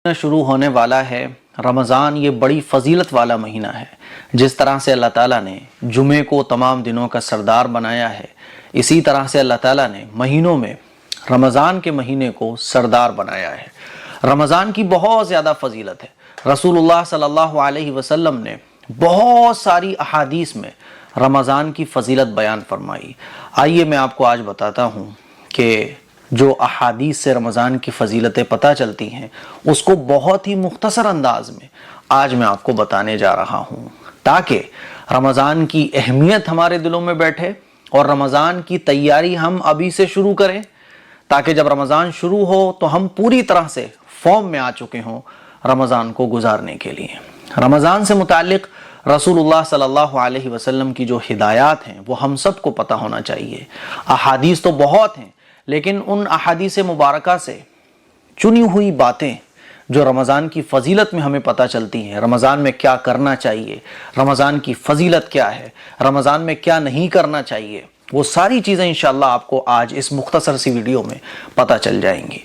شروع ہونے والا ہے رمضان. یہ بڑی فضیلت والا مہینہ ہے. جس طرح سے اللہ تعالیٰ نے جمعے کو تمام دنوں کا سردار بنایا ہے، اسی طرح سے اللہ تعالیٰ نے مہینوں میں رمضان کے مہینے کو سردار بنایا ہے. رمضان کی بہت زیادہ فضیلت ہے. رسول اللہ صلی اللہ علیہ وسلم نے بہت ساری احادیث میں رمضان کی فضیلت بیان فرمائی. آئیے میں آپ کو آج بتاتا ہوں کہ جو احادیث سے رمضان کی فضیلتیں پتہ چلتی ہیں اس کو بہت ہی مختصر انداز میں آج میں آپ کو بتانے جا رہا ہوں، تاکہ رمضان کی اہمیت ہمارے دلوں میں بیٹھے اور رمضان کی تیاری ہم ابھی سے شروع کریں، تاکہ جب رمضان شروع ہو تو ہم پوری طرح سے فارم میں آ چکے ہوں رمضان کو گزارنے کے لیے. رمضان سے متعلق رسول اللہ صلی اللہ علیہ وسلم کی جو ہدایات ہیں وہ ہم سب کو پتہ ہونا چاہیے. احادیث تو بہت ہیں، لیکن ان احادیث مبارکہ سے چنی ہوئی باتیں جو رمضان کی فضیلت میں ہمیں پتہ چلتی ہیں، رمضان میں کیا کرنا چاہیے، رمضان کی فضیلت کیا ہے، رمضان میں کیا نہیں کرنا چاہیے، وہ ساری چیزیں انشاءاللہ آپ کو آج اس مختصر سی ویڈیو میں پتہ چل جائیں گی.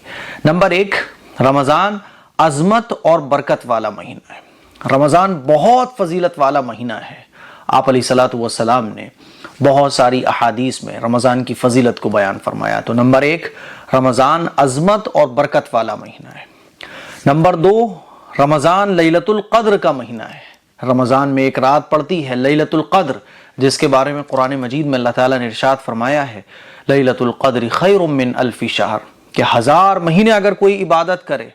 نمبر 1، رمضان عظمت اور برکت والا مہینہ ہے. رمضان بہت فضیلت والا مہینہ ہے. آپ علیہ الصلوۃ والسلام نے بہت ساری احادیث میں رمضان کی فضیلت کو بیان فرمایا. تو نمبر 1، رمضان عظمت اور برکت والا مہینہ ہے. نمبر 2، رمضان لیلۃ القدر کا مہینہ ہے. رمضان میں ایک رات پڑتی ہے لیلۃ القدر، جس کے بارے میں قرآن مجید میں اللہ تعالیٰ نے ارشاد فرمایا ہے لیلۃ القدر خیر من الف شہر، کہ 1000 مہینے اگر کوئی عبادت کرے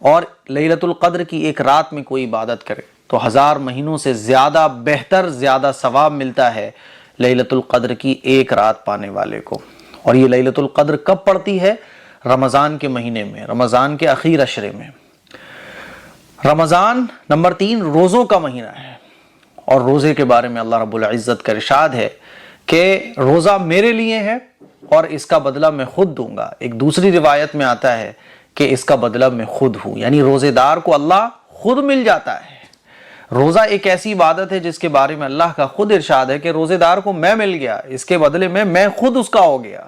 اور لیلۃ القدر کی ایک رات میں کوئی عبادت کرے تو 1000 مہینوں سے زیادہ بہتر، زیادہ ثواب ملتا ہے لیلۃ القدر کی ایک رات پانے والے کو. اور یہ لیلۃ القدر کب پڑتی ہے؟ رمضان کے مہینے میں، رمضان کے اخیر عشرے میں. رمضان نمبر 3، روزوں کا مہینہ ہے. اور روزے کے بارے میں اللہ رب العزت کا ارشاد ہے کہ روزہ میرے لیے ہے اور اس کا بدلہ میں خود دوں گا. ایک دوسری روایت میں آتا ہے کہ اس کا بدلہ میں خود ہوں، یعنی روزے دار کو اللہ خود مل جاتا ہے. روزہ ایک ایسی عبادت ہے جس کے بارے میں اللہ کا خود ارشاد ہے کہ روزے دار کو میں مل گیا، اس کے بدلے میں خود اس کا ہو گیا.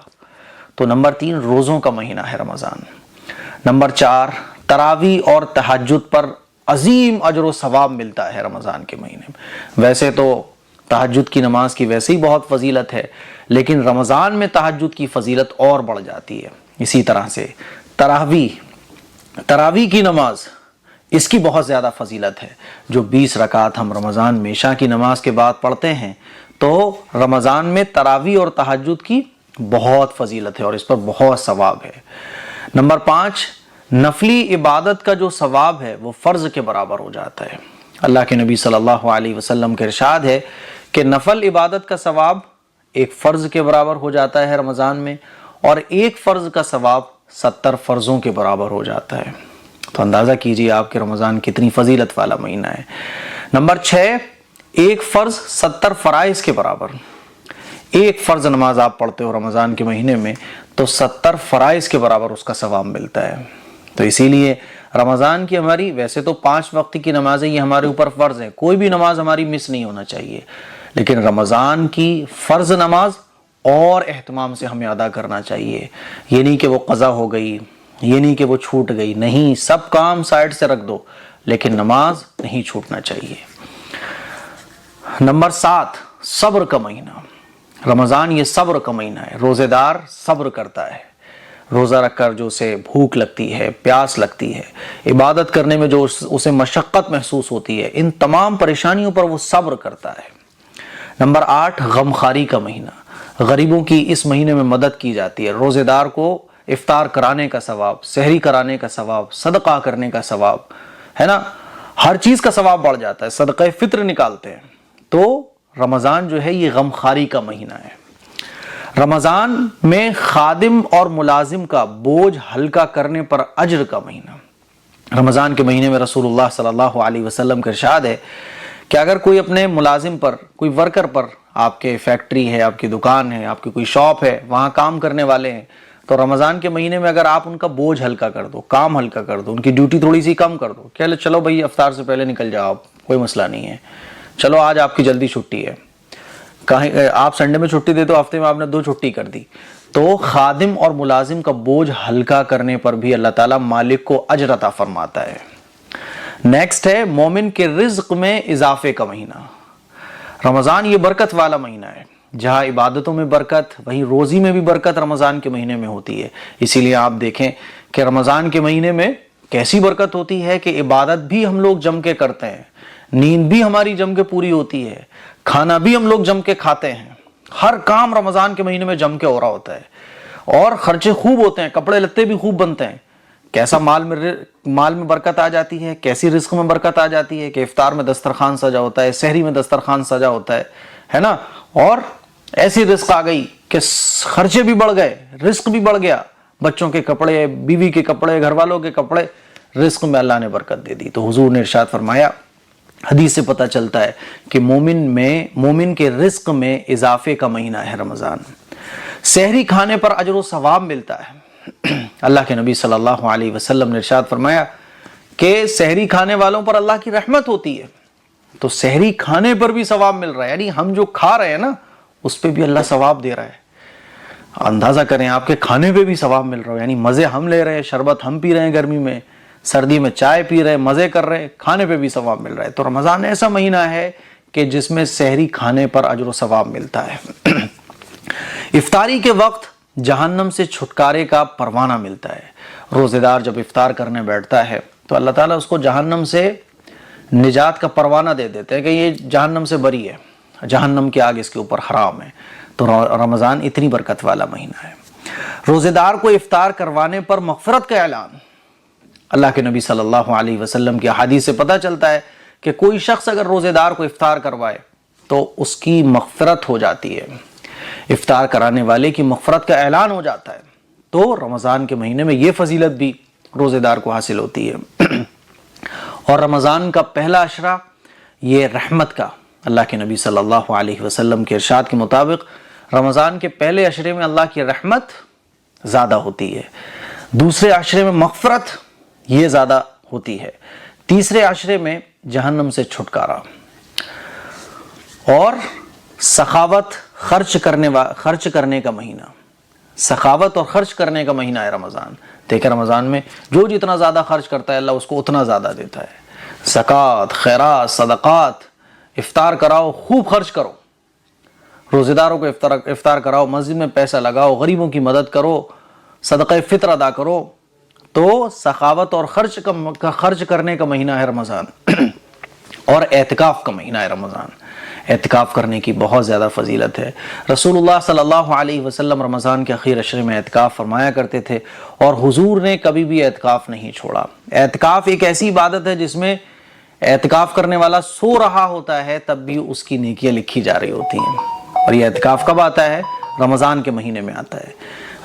تو نمبر 3، روزوں کا مہینہ ہے رمضان. نمبر 4، تراویح اور تہجد پر عظیم اجر و ثواب ملتا ہے رمضان کے مہینے میں. ویسے تو تہجد کی نماز کی ویسے ہی بہت فضیلت ہے، لیکن رمضان میں تہجد کی فضیلت اور بڑھ جاتی ہے. اسی طرح سے تراویح کی نماز، اس کی بہت زیادہ فضیلت ہے. جو 20 رکعت ہم رمضان میں عشاء کی نماز کے بعد پڑھتے ہیں، تو رمضان میں تراویح اور تہجد کی بہت فضیلت ہے اور اس پر بہت ثواب ہے. نمبر 5، نفلی عبادت کا جو ثواب ہے وہ فرض کے برابر ہو جاتا ہے. اللہ کے نبی صلی اللہ علیہ وسلم کا ارشاد ہے کہ نفل عبادت کا ثواب ایک فرض کے برابر ہو جاتا ہے رمضان میں، اور ایک فرض کا ثواب 70 فرضوں کے برابر ہو جاتا ہے. تو اندازہ کیجئے آپ کے رمضان کتنی فضیلت والا مہینہ ہے. نمبر 6، ایک فرض 70 فرائض کے برابر. ایک فرض نماز آپ پڑھتے ہو رمضان کے مہینے میں تو 70 فرائض کے برابر اس کا ثواب ملتا ہے. تو اسی لیے رمضان کی ہماری ویسے تو 5 وقت کی نمازیں یہ ہمارے اوپر فرض ہیں، کوئی بھی نماز ہماری مس نہیں ہونا چاہیے، لیکن رمضان کی فرض نماز اور اہتمام سے ہمیں ادا کرنا چاہیے. یہ نہیں کہ وہ قضا ہو گئی، یہ نہیں کہ وہ چھوٹ گئی، نہیں، سب کام سائڈ سے رکھ دو، لیکن نماز نہیں چھوٹنا چاہیے. نمبر 7، صبر کا مہینہ. رمضان یہ صبر کا مہینہ ہے. روزے دار صبر کرتا ہے. روزہ رکھ کر جو اسے بھوک لگتی ہے، پیاس لگتی ہے، عبادت کرنے میں جو اسے مشقت محسوس ہوتی ہے، ان تمام پریشانیوں پر وہ صبر کرتا ہے. نمبر 8، غمخواری کا مہینہ. غریبوں کی اس مہینے میں مدد کی جاتی ہے. روزے دار کو افطار کرانے کا ثواب، سحری کرانے کا ثواب، صدقہ کرنے کا ثواب ہے نا، ہر چیز کا ثواب بڑھ جاتا ہے. صدقہ فطر نکالتے ہیں. تو رمضان جو ہے یہ غمخواری کا مہینہ ہے. رمضان میں خادم اور ملازم کا بوجھ ہلکا کرنے پر اجر کا مہینہ. رمضان کے مہینے میں رسول اللہ صلی اللہ علیہ وسلم کا ارشاد ہے کہ اگر کوئی اپنے ملازم پر، کوئی ورکر پر، آپ کے فیکٹری ہے، آپ کی دکان ہے، آپ کی کوئی شاپ ہے، وہاں کام کرنے والے ہیں، تو رمضان کے مہینے میں اگر آپ ان کا بوجھ ہلکا کر دو، کام ہلکا کر دو، ان کی ڈیوٹی تھوڑی سی کم کر دو، کہ چلو بھائی افطار سے پہلے نکل جاؤ، آپ کوئی مسئلہ نہیں ہے، چلو آج آپ کی جلدی چھٹی ہے. آپ سنڈے میں چھٹی دیتے ہو، ہفتے میں آپ نے 2 چھٹی کر دی، تو خادم اور ملازم کا بوجھ ہلکا کرنے پر بھی اللہ تعالیٰ مالک کو اجر عطا فرماتا ہے۔ نیکسٹ ہے مومن کے رزق میں اضافے کا مہینہ۔ رمضان یہ برکت والا مہینہ ہے، جہاں عبادتوں میں برکت، وہیں روزی میں بھی برکت رمضان کے مہینے میں ہوتی ہے۔ اسی لیے آپ دیکھیں کہ رمضان کے مہینے میں کیسی برکت ہوتی ہے کہ عبادت بھی ہم لوگ جم کے کرتے ہیں، نیند بھی ہماری جم کے پوری ہوتی ہے، کھانا بھی ہم لوگ جم کے کھاتے ہیں، ہر کام رمضان کے مہینے میں جم کے ہو رہا ہوتا ہے، اور خرچے خوب ہوتے ہیں، کپڑے لتے بھی خوب بنتے ہیں۔ کیسا مال میں برکت آ جاتی ہے، کیسی رزق میں برکت آ جاتی ہے کہ افطار میں دسترخوان سجا ہوتا ہے، سحری میں دسترخوان سجا ہوتا ہے نا، اور ایسی رزق آ گئی کہ خرچے بھی بڑھ گئے، رزق بھی بڑھ گیا، بچوں کے کپڑے، بیوی کے کپڑے، گھر والوں کے کپڑے، رزق میں اللہ نے برکت دے دی۔ تو حضور نے ارشاد فرمایا، حدیث سے پتہ چلتا ہے کہ مومن کے رزق میں اضافے کا مہینہ ہے رمضان۔ سحری کھانے پر اجر و ثواب ملتا ہے۔ اللہ کے نبی صلی اللہ علیہ وسلم نے ارشاد فرمایا کہ سحری کھانے والوں پر اللہ کی رحمت ہوتی ہے، تو سحری کھانے پر بھی ثواب مل رہا ہے، یعنی ہم جو کھا رہے ہیں نا اس پہ بھی اللہ ثواب دے رہا ہے۔ اندازہ کریں آپ کے کھانے پہ بھی ثواب مل رہا ہے، یعنی مزے ہم لے رہے ہیں، شربت ہم پی رہے ہیں گرمی میں، سردی میں چائے پی رہے ہیں، مزے کر رہے ہیں، کھانے پہ بھی ثواب مل رہا ہے۔ تو رمضان ایسا مہینہ ہے کہ جس میں سحری کھانے پر اجر و ثواب ملتا ہے۔ افطاری کے وقت جہنم سے چھٹکارے کا پروانہ ملتا ہے۔ روزے دار جب افطار کرنے بیٹھتا ہے تو اللہ تعالیٰ اس کو جہنم سے نجات کا پروانہ دے دیتے ہیں کہ یہ جہنم سے بری ہے، جہنم کی آگ اس کے اوپر حرام ہے۔ تو رمضان اتنی برکت والا مہینہ ہے۔ روزے دار کو افطار کروانے پر مغفرت کا اعلان۔ اللہ کے نبی صلی اللہ علیہ وسلم کی احادیث سے پتہ چلتا ہے کہ کوئی شخص اگر روزے دار کو افطار کروائے تو اس کی مغفرت ہو جاتی ہے، افطار کرانے والے کی مغفرت کا اعلان ہو جاتا ہے۔ تو رمضان کے مہینے میں یہ فضیلت بھی روزے دار کو حاصل ہوتی ہے۔ اور رمضان کا پہلا عشرہ یہ رحمت کا، اللہ کے نبی صلی اللہ علیہ وسلم کے ارشاد کے مطابق رمضان کے پہلے عشرے میں اللہ کی رحمت زیادہ ہوتی ہے، دوسرے عشرے میں مغفرت یہ زیادہ ہوتی ہے، تیسرے عشرے میں جہنم سے چھٹکارا، اور سخاوت خرچ کرنے کا مہینہ، سخاوت اور خرچ کرنے کا مہینہ ہے رمضان۔ دیکھیں رمضان میں جو جتنا زیادہ خرچ کرتا ہے اللہ اس کو اتنا زیادہ دیتا ہے۔ زکوٰۃ، خیرات، صدقات، افطار کراؤ، خوب خرچ کرو، روزے داروں کو افطار کراؤ، مسجد میں پیسہ لگاؤ، غریبوں کی مدد کرو، صدقہ فطر ادا کرو۔ تو سخاوت اور خرچ کرنے کا مہینہ ہے رمضان۔ اور اعتکاف کا مہینہ ہے رمضان۔ اعتکاف کرنے کی بہت زیادہ فضیلت ہے۔ رسول اللہ صلی اللہ علیہ وسلم رمضان کے اخیر عشرے میں اعتکاف فرمایا کرتے تھے، اور حضور نے کبھی بھی اعتکاف نہیں چھوڑا۔ اعتکاف ایک ایسی عبادت ہے جس میں اعتکاف کرنے والا سو رہا ہوتا ہے تب بھی اس کی نیکیاں لکھی جا رہی ہوتی ہیں۔ اور یہ اعتکاف کب آتا ہے؟ رمضان کے مہینے میں آتا ہے۔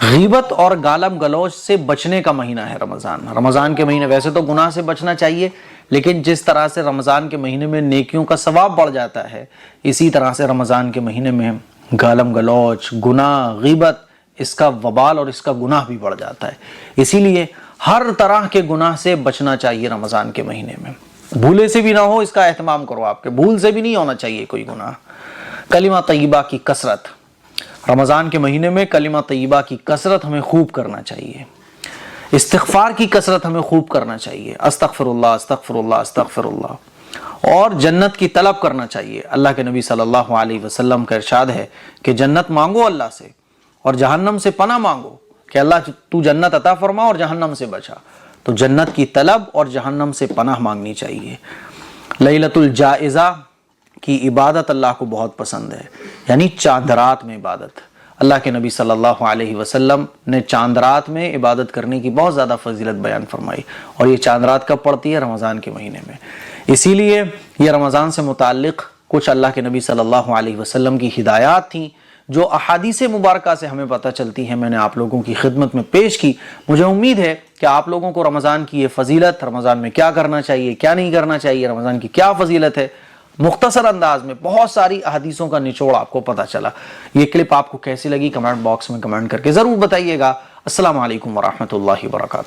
غیبت اور گالم گلوچ سے بچنے کا مہینہ ہے رمضان۔ رمضان کے مہینے ویسے تو گناہ سے بچنا چاہیے، لیکن جس طرح سے رمضان کے مہینے میں نیکیوں کا ثواب بڑھ جاتا ہے، اسی طرح سے رمضان کے مہینے میں گالم گلوچ، گناہ، غیبت، اس کا وبال اور اس کا گناہ بھی بڑھ جاتا ہے۔ اسی لیے ہر طرح کے گناہ سے بچنا چاہیے رمضان کے مہینے میں۔ بھولے سے بھی نہ ہو اس کا اہتمام کرو، آپ کے بھول سے بھی نہیں ہونا چاہیے کوئی گناہ۔ کلمہ طیبہ کی کثرت، رمضان کے مہینے میں کلمہ طیبہ کی کثرت ہمیں خوب کرنا چاہیے، استغفار کی کثرت ہمیں خوب کرنا چاہیے، استغفر اللہ استغفر اللہ استغفر اللہ، اور جنت کی طلب کرنا چاہیے۔ اللہ کے نبی صلی اللہ علیہ وسلم کا ارشاد ہے کہ جنت مانگو اللہ سے اور جہنم سے پناہ مانگو، کہ اللہ تو جنت عطا فرما اور جہنم سے بچا۔ تو جنت کی طلب اور جہنم سے پناہ مانگنی چاہیے۔ لیلۃ الجائزہ کی عبادت اللہ کو بہت پسند ہے، یعنی چاند رات میں عبادت۔ اللہ کے نبی صلی اللہ علیہ وسلم نے چاند رات میں عبادت کرنے کی بہت زیادہ فضیلت بیان فرمائی، اور یہ چاند رات کب پڑتی ہے؟ رمضان کے مہینے میں۔ اسی لیے یہ رمضان سے متعلق کچھ اللہ کے نبی صلی اللہ علیہ وسلم کی ہدایات تھیں جو احادیث مبارکہ سے ہمیں پتہ چلتی ہیں، میں نے آپ لوگوں کی خدمت میں پیش کی۔ مجھے امید ہے کہ آپ لوگوں کو رمضان کی یہ فضیلت، رمضان میں کیا کرنا چاہیے، کیا نہیں کرنا چاہیے، رمضان کی کیا فضیلت ہے، مختصر انداز میں بہت ساری احادیثوں کا نچوڑ آپ کو پتہ چلا۔ یہ کلپ آپ کو کیسی لگی کمنٹ باکس میں کمنٹ کر کے ضرور بتائیے گا۔ السلام علیکم ورحمۃ اللہ وبرکاتہ۔